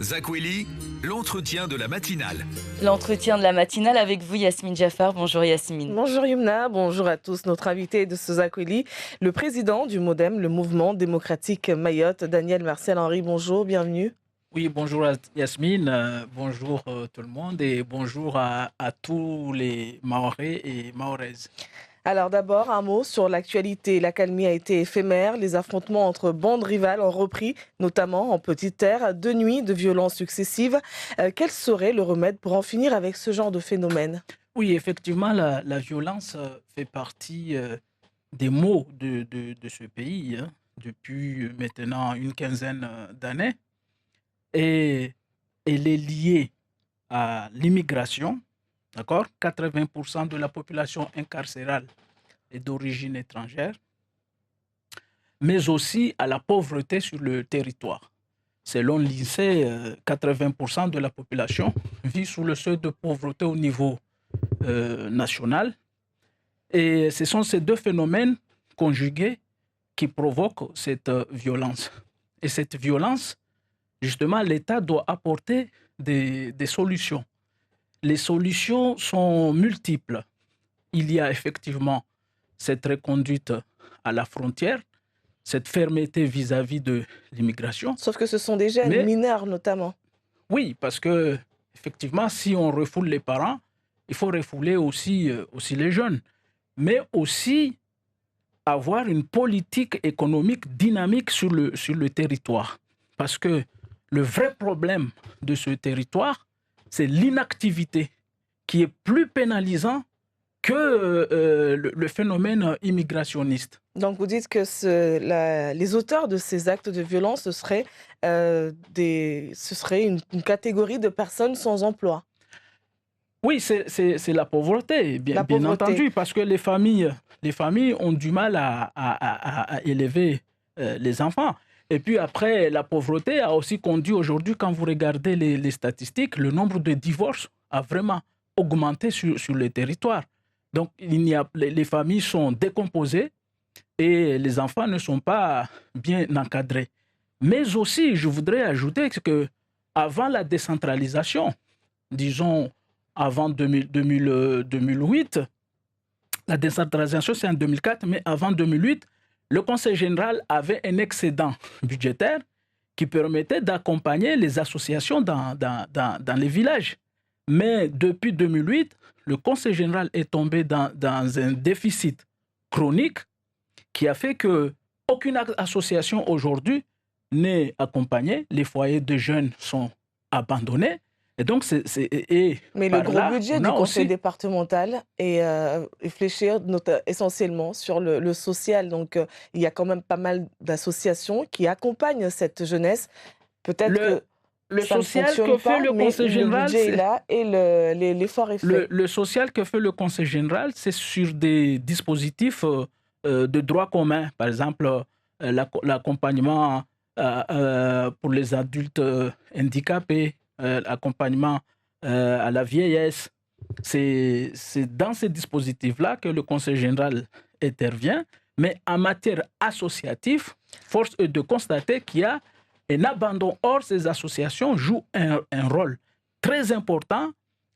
Zakweli, l'entretien de la matinale. L'entretien de la matinale avec vous, Yasmine Jaffar. Bonjour Yasmine. Bonjour Yumna, bonjour à tous. Notre invité de ce Zakweli, le président du MoDem, le Mouvement démocratique Mayotte, Daniel Marcel Henry. Bonjour, bienvenue. Oui, bonjour Yasmine, bonjour tout le monde et bonjour à tous les Mahorais et Mahoraises. Alors d'abord, un mot sur l'actualité. L'accalmie a été éphémère. Les affrontements entre bandes rivales ont repris, notamment en Petite Terre. 2 nuits de violences successives. Quel serait le remède pour en finir avec ce genre de phénomène ? Oui, effectivement, la violence fait partie des maux de ce pays depuis maintenant une quinzaine d'années. Et elle est liée à l'immigration. D'accord ? 80% de la population incarcérale est d'origine étrangère, mais aussi à la pauvreté sur le territoire. Selon l'INSEE, 80% de la population vit sous le seuil de pauvreté au niveau national. Et ce sont ces deux phénomènes conjugués qui provoquent cette violence. Et cette violence, justement, l'État doit apporter des solutions. Les solutions sont multiples. Il y a effectivement cette reconduite à la frontière, cette fermeté vis-à-vis de l'immigration. Sauf que ce sont des jeunes, mineurs notamment. Oui, parce que effectivement, si on refoule les parents, il faut refouler aussi les jeunes. Mais aussi avoir une politique économique dynamique sur le territoire. Parce que le vrai problème de ce territoire, c'est l'inactivité qui est plus pénalisant que le phénomène immigrationniste. Donc vous dites que les auteurs de ces actes de violence, ce serait une catégorie de personnes sans emploi. Oui, c'est la pauvreté, bien entendu, parce que les familles ont du mal à élever les enfants. Et puis après, la pauvreté a aussi conduit aujourd'hui, quand vous regardez les statistiques, le nombre de divorces a vraiment augmenté sur le territoire. Donc, les familles sont décomposées et les enfants ne sont pas bien encadrés. Mais aussi, je voudrais ajouter qu'avant la décentralisation, disons avant 2008, la décentralisation c'est en 2004, mais avant 2008, le Conseil général avait un excédent budgétaire qui permettait d'accompagner les associations dans les villages. Mais depuis 2008, le Conseil général est tombé dans un déficit chronique qui a fait qu'aucune association aujourd'hui n'est accompagnée. Les foyers de jeunes sont abandonnés. Et donc, mais le gros budget du conseil départemental est fléché essentiellement sur le social. Donc, il y a quand même pas mal d'associations qui accompagnent cette jeunesse. Peut-être que le social que fait le conseil général, le budget est là et l'effort est fait. Le social que fait le conseil général, c'est sur des dispositifs de droit commun. Par exemple, l'accompagnement pour les adultes handicapés, l'accompagnement à la vieillesse. C'est dans ces dispositifs-là que le Conseil général intervient. Mais en matière associative, force est de constater qu'il y a un abandon. Or, ces associations jouent un rôle très important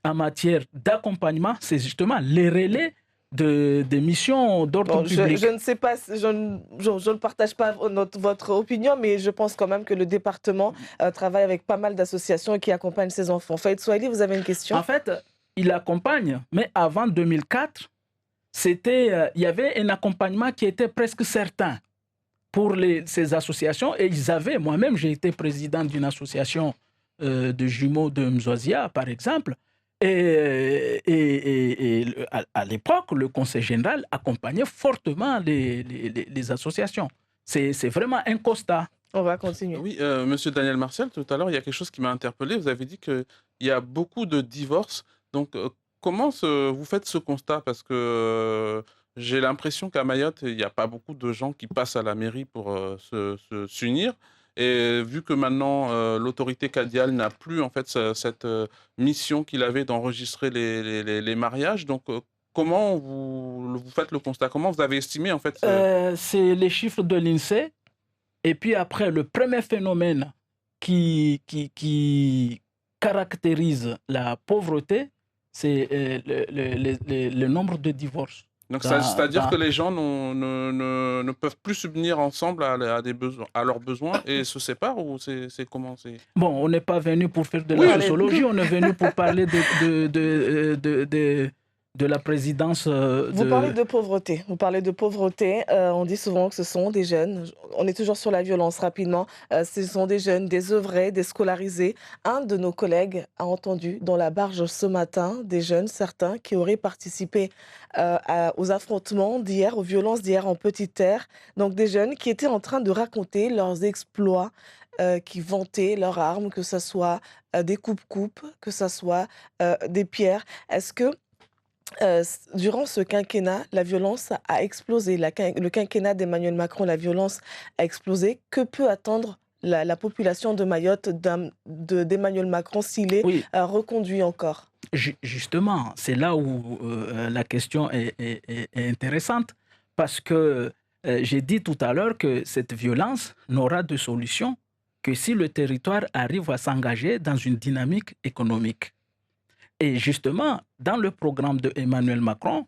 en matière d'accompagnement. C'est justement les relais des missions d'ordre public. Je ne sais pas, je ne partage pas votre opinion, mais je pense quand même que le département travaille avec pas mal d'associations qui accompagnent ces enfants. Faïd Souaili, vous avez une question ? En fait, il accompagne, mais avant 2004, il y avait un accompagnement qui était presque certain pour ces associations. Et moi-même, j'ai été président d'une association de jumeaux de Mzouazia, par exemple. Et à l'époque, le Conseil général accompagnait fortement les associations. C'est vraiment un constat. On va continuer. Oui, Monsieur Daniel Marcel, tout à l'heure, il y a quelque chose qui m'a interpellé. Vous avez dit qu'il y a beaucoup de divorces. Donc, comment vous faites ce constat ? Parce que j'ai l'impression qu'à Mayotte, il n'y a pas beaucoup de gens qui passent à la mairie pour s'unir. Et vu que maintenant, l'autorité cadiale n'a plus en fait cette mission qu'il avait d'enregistrer les mariages, donc comment vous faites le constat ? Comment vous avez estimé en fait C'est les chiffres de l'INSEE. Et puis après, le premier phénomène qui caractérise la pauvreté, c'est le nombre de divorces. Donc, c'est-à-dire que les gens ne peuvent plus subvenir ensemble à des besoins, à leurs besoins et se séparent, ou c'est comment c'est... Bon, on n'est pas venu pour faire de la sociologie, on est venu pour parler de la présidence Vous parlez de pauvreté. Vous parlez de pauvreté. On dit souvent que ce sont des jeunes. On est toujours sur la violence rapidement. Ce sont des jeunes, désœuvrés, déscolarisés. Un de nos collègues a entendu dans la barge ce matin des jeunes, certains, qui auraient participé aux affrontements d'hier, aux violences d'hier en Petite Terre. Donc des jeunes qui étaient en train de raconter leurs exploits, qui vantaient leurs armes, que ce soit des coupes-coupes, que ce soit des pierres. Est-ce que durant ce quinquennat, la violence a explosé. Le quinquennat d'Emmanuel Macron, la violence a explosé. Que peut attendre la population de Mayotte d'Emmanuel Macron s'il est reconduit encore? Justement, c'est là où la question est intéressante, parce que j'ai dit tout à l'heure que cette violence n'aura de solution que si le territoire arrive à s'engager dans une dynamique économique. Et justement, dans le programme de Emmanuel Macron,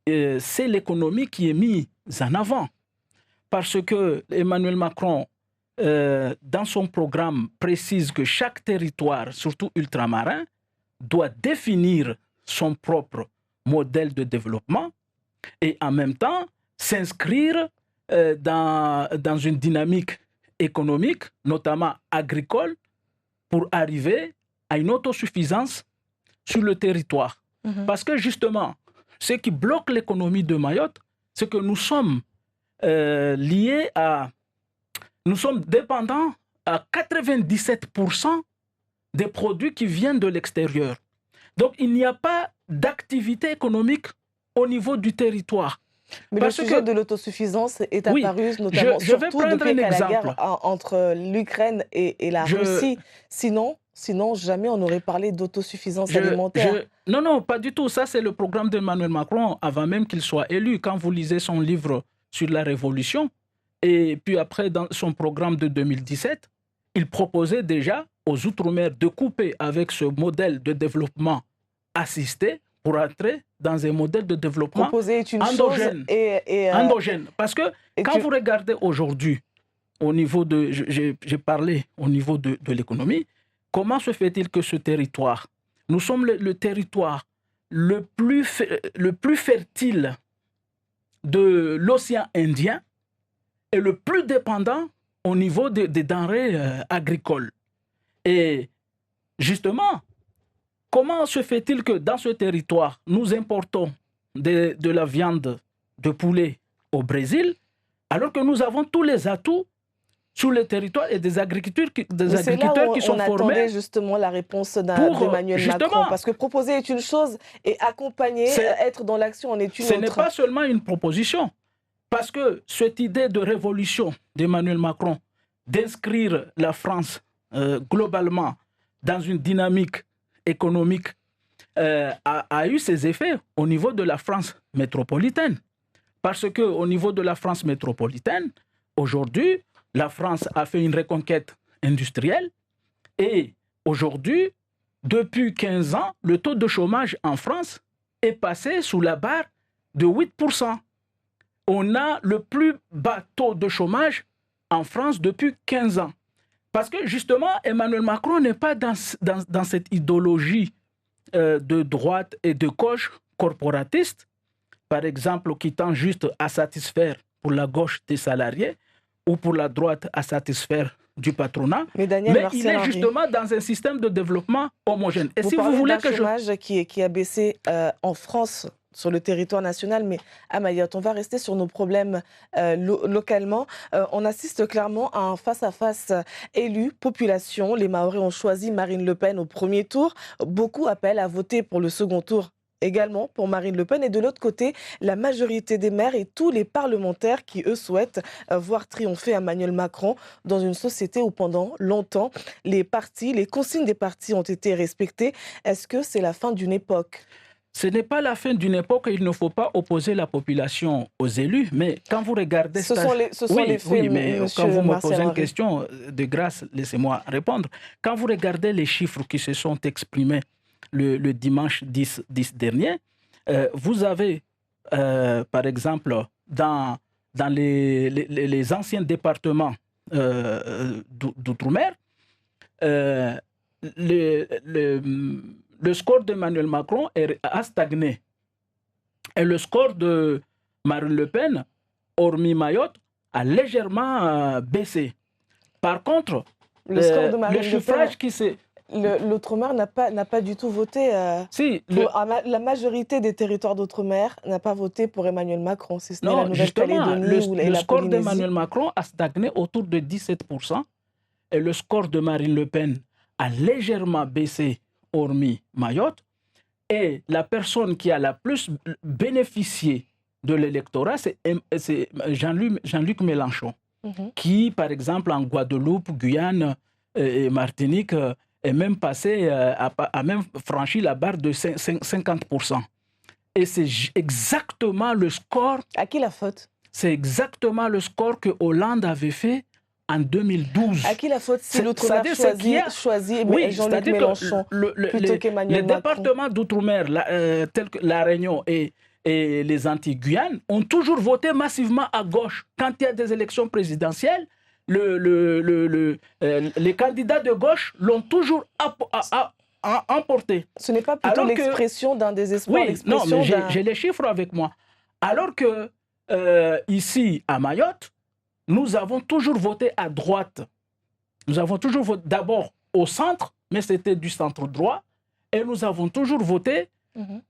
c'est l'économie qui est mise en avant. Parce que Emmanuel Macron, dans son programme, précise que chaque territoire, surtout ultramarin, doit définir son propre modèle de développement et en même temps s'inscrire dans une dynamique économique, notamment agricole, pour arriver à une autosuffisance sur le territoire. Parce que justement, ce qui bloque l'économie de Mayotte, c'est que nous sommes nous sommes dépendants à 97% des produits qui viennent de l'extérieur. Donc il n'y a pas d'activité économique au niveau du territoire. Mais le sujet de l'autosuffisance est apparu notamment surtout depuis la guerre entre l'Ukraine et la Russie. Sinon, jamais on n'aurait parlé d'autosuffisance alimentaire. Non, pas du tout. Ça, c'est le programme d'Emmanuel Macron avant même qu'il soit élu. Quand vous lisez son livre sur la Révolution, et puis après, dans son programme de 2017, il proposait déjà aux Outre-mer de couper avec ce modèle de développement assisté pour entrer dans un modèle de développement endogène. Endogène. Parce que quand vous regardez aujourd'hui, au niveau de... J'ai parlé au niveau de l'économie. Comment se fait-il que ce territoire, nous sommes le territoire le plus fertile de l'océan Indien et le plus dépendant au niveau des denrées agricoles. Et justement, comment se fait-il que dans ce territoire, nous importons de la viande de poulet au Brésil, alors que nous avons tous les atouts sur le territoire et des agriculteurs qui sont formés. On attendait justement la réponse d'Emmanuel Macron. Parce que proposer est une chose et accompagner, être dans l'action en est une autre. Ce n'est pas seulement une proposition. Parce que cette idée de révolution d'Emmanuel Macron, d'inscrire la France globalement dans une dynamique économique, a eu ses effets au niveau de la France métropolitaine. Parce qu'au niveau de la France métropolitaine, aujourd'hui, la France a fait une reconquête industrielle et aujourd'hui, depuis 15 ans, le taux de chômage en France est passé sous la barre de 8%. On a le plus bas taux de chômage en France depuis 15 ans. Parce que justement, Emmanuel Macron n'est pas dans cette idéologie de droite et de gauche corporatiste, par exemple, qui tend juste à satisfaire pour la gauche des salariés, ou pour la droite à satisfaire du patronat, mais il est justement dans un système de développement homogène. Et si vous voulez que chômage qui a baissé en France, sur le territoire national, mais à Mayotte, on va rester sur nos problèmes localement. On assiste clairement à un face-à-face élu-population. Les Mahorais ont choisi Marine Le Pen au premier tour. Beaucoup appellent à voter pour le second tour également pour Marine Le Pen. Et de l'autre côté, la majorité des maires et tous les parlementaires qui, eux, souhaitent voir triompher Emmanuel Macron dans une société où pendant longtemps, les consignes des partis ont été respectées. Est-ce que c'est la fin d'une époque ? ce n'est pas la fin d'une époque et il ne faut pas opposer la population aux élus. Mais quand vous regardez... Ce sont les faits, oui, mais quand vous me posez une Henry. question, de grâce, laissez-moi répondre. Quand vous regardez les chiffres qui se sont exprimés le dimanche 10 dernier, vous avez, par exemple, dans les anciens départements d'outre-mer, le score d'Emmanuel Macron a stagné. Et le score de Marine Le Pen, hormis Mayotte, a légèrement baissé. Par contre, le score de Marine le chiffrage qui s'est... L'outre-mer n'a pas du tout voté. La majorité des territoires d'outre-mer n'a pas voté pour Emmanuel Macron. Si ce n'est la Nouvelle-Calédonie ou la Polynésie. Le score d'Emmanuel Macron a stagné autour de 17%. Et le score de Marine Le Pen a légèrement baissé, hormis Mayotte. Et la personne qui a la plus bénéficié de l'électorat, c'est Jean-Luc Mélenchon, qui, par exemple, en Guadeloupe, Guyane et Martinique, est même passé, a même franchi la barre de 50%. Et c'est exactement le score... À qui la faute? C'est exactement le score que Hollande avait fait en 2012. À qui la faute si l'outre-mer choisit Jean-Luc Mélenchon plutôt qu'Emmanuel Macron? Les départements d'outre-mer, tels que La Réunion et les Antilles-Guyane, ont toujours voté massivement à gauche. Quand il y a des élections présidentielles, les candidats de gauche l'ont toujours emporté. Ce n'est pas plutôt l'expression d'un désespoir? Oui, non, mais j'ai les chiffres avec moi. Alors que ici, à Mayotte, nous avons toujours voté à droite. Nous avons toujours voté d'abord au centre, mais c'était du centre droit. Et nous avons toujours voté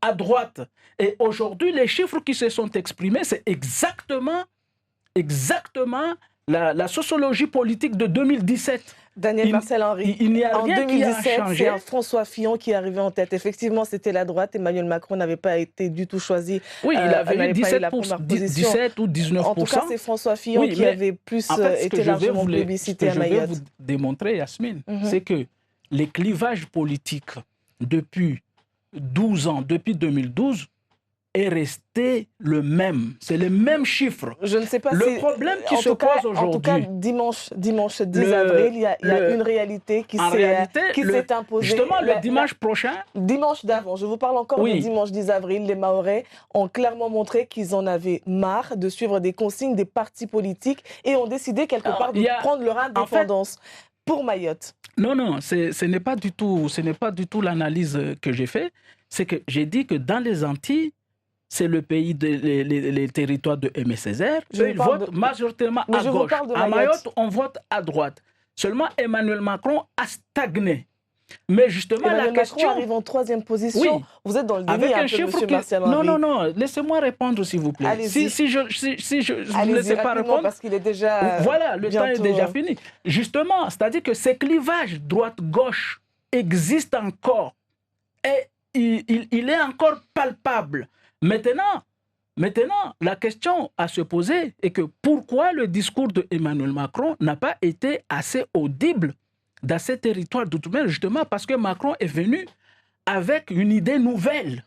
à droite. Et aujourd'hui, les chiffres qui se sont exprimés, c'est exactement la sociologie politique de 2017. Daniel Marcel Henry, il n'y a rien en 2017, qui a changé. C'est un François Fillon qui est arrivé en tête. Effectivement, c'était la droite. Emmanuel Macron n'avait pas été du tout choisi. Oui, il avait eu 17 ou 19%. En tout cas, c'est François Fillon qui avait plus été largement plébiscité à Mayotte. Ce que je vais vous démontrer, Yasmine, c'est que les clivages politiques depuis 12 ans, depuis 2012, est resté le même. C'est les mêmes chiffres. Je ne sais pas le problème qui se pose aujourd'hui... En tout cas, dimanche 10 avril, il y a une réalité qui s'est imposée. Justement, le dimanche prochain... Dimanche d'avant, je vous parle encore du dimanche 10 avril, les Mahorais ont clairement montré qu'ils en avaient marre de suivre des consignes des partis politiques et ont décidé quelque part de prendre leur indépendance pour Mayotte. Non, ce n'est pas du tout l'analyse que j'ai faite. C'est que j'ai dit que dans les Antilles, c'est le pays les territoires de Aimé Césaire. Ils votent majoritairement à gauche. À Mayotte, on vote à droite. Seulement, Emmanuel Macron a stagné. Mais justement, Emmanuel Macron arrive en 3e position. Oui. Vous êtes dans le déni un peu, M. Martial Henry. Non. Laissez-moi répondre, s'il vous plaît. Si je ne vous laisse pas répondre... parce qu'il est déjà... Voilà, le temps est déjà fini. Justement, c'est-à-dire que ces clivages droite-gauche existent encore. Et il est encore palpable. Maintenant, la question à se poser est que pourquoi le discours d'Emmanuel Macron n'a pas été assez audible dans ces territoires d'outre-mer, justement parce que Macron est venu avec une idée nouvelle.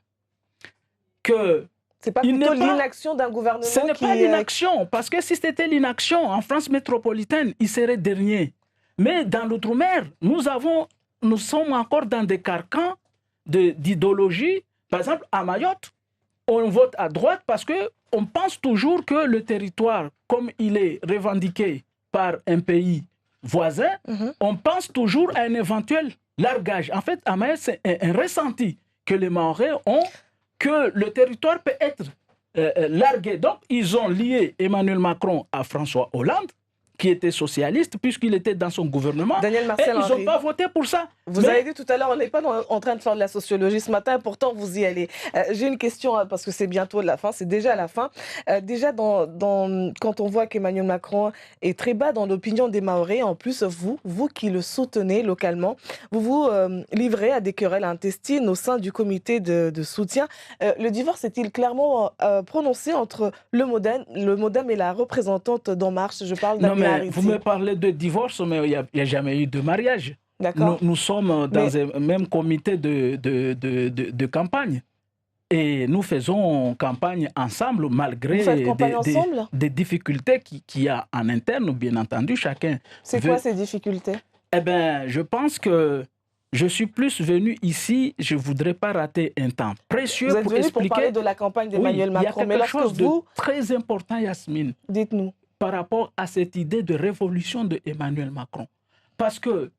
C'est pas plutôt l'inaction d'un gouvernement Ce n'est pas l'inaction, parce que si c'était l'inaction, en France métropolitaine, il serait dernier. Mais dans l'outre-mer, nous sommes encore dans des carcans d'idéologie. Par exemple, à Mayotte, on vote à droite parce qu'on pense toujours que le territoire, comme il est revendiqué par un pays voisin, on pense toujours à un éventuel largage. En fait, à Mayotte, c'est un ressenti que les Mahorais ont, que le territoire peut être largué. Donc, ils ont lié Emmanuel Macron à François Hollande, qui était socialiste, puisqu'il était dans son gouvernement. Daniel Marcel Henry, ils n'ont pas voté pour ça. Vous avez dit tout à l'heure, on n'est pas en train de faire de la sociologie ce matin, pourtant vous y allez. J'ai une question, parce que c'est bientôt la fin, c'est déjà la fin. Déjà, quand on voit qu'Emmanuel Macron est très bas dans l'opinion des Mahorais, en plus, vous qui le soutenez localement, vous vous livrez à des querelles intestines au sein du comité de soutien. Le divorce est-il clairement prononcé entre le MoDem et la représentante d'En Marche? Je parle d'Amina Hariti. Vous me parlez de divorce, mais il n'y a jamais eu de mariage. D'accord. Nous sommes dans un même comité de campagne. Et nous faisons campagne ensemble malgré Vous faites campagne ensemble? des difficultés qu'il y a en interne, bien entendu, chacun. C'est quoi ces difficultés? Eh bien, je pense que je suis plus venu ici, je ne voudrais pas rater un temps précieux vous êtes pour venu expliquer... pour parler de la campagne d'Emmanuel Macron. Il y a quelque chose de très important, Yasmine. Dites-nous. Par rapport à cette idée de révolution de Emmanuel Macron. Parce que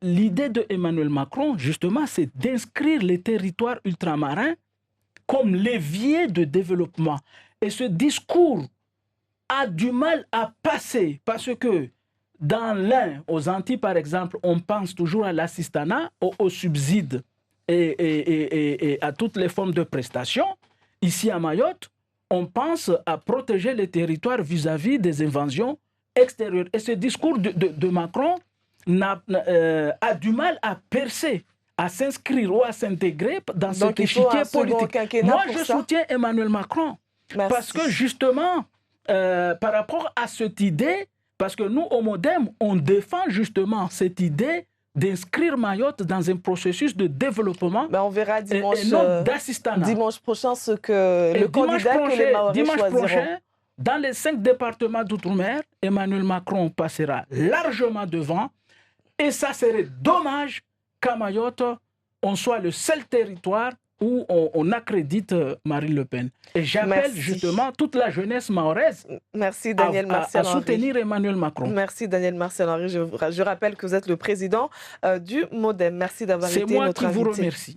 l'idée de Emmanuel Macron, justement, c'est d'inscrire les territoires ultramarins comme levier de développement. Et ce discours a du mal à passer parce que dans l'un, aux Antilles par exemple, on pense toujours à l'assistanat, aux subsides et à toutes les formes de prestations. Ici à Mayotte, on pense à protéger les territoires vis-à-vis des invasions extérieures. Et ce discours de Macron a du mal à percer, à s'inscrire ou à s'intégrer dans cet échiquier politique. Moi, je soutiens Emmanuel Macron. Merci. Parce que justement, par rapport à cette idée, parce que nous, au MODEM, on défend justement cette idée d'inscrire Mayotte dans un processus de développement. On verra dimanche, dimanche prochain ce que le candidat que les Mahorais choisiront. Prochain, dans les 5 départements d'outre-mer, Emmanuel Macron passera largement devant. Et ça serait dommage qu'à Mayotte, on soit le seul territoire où on accrédite Marine Le Pen. Et j'appelle justement toute la jeunesse mahoraise à soutenir Emmanuel Macron. Merci Daniel Marcel-Henry. Je rappelle que vous êtes le président du MODEM. Merci d'avoir été notre invité. C'est moi qui vous remercie.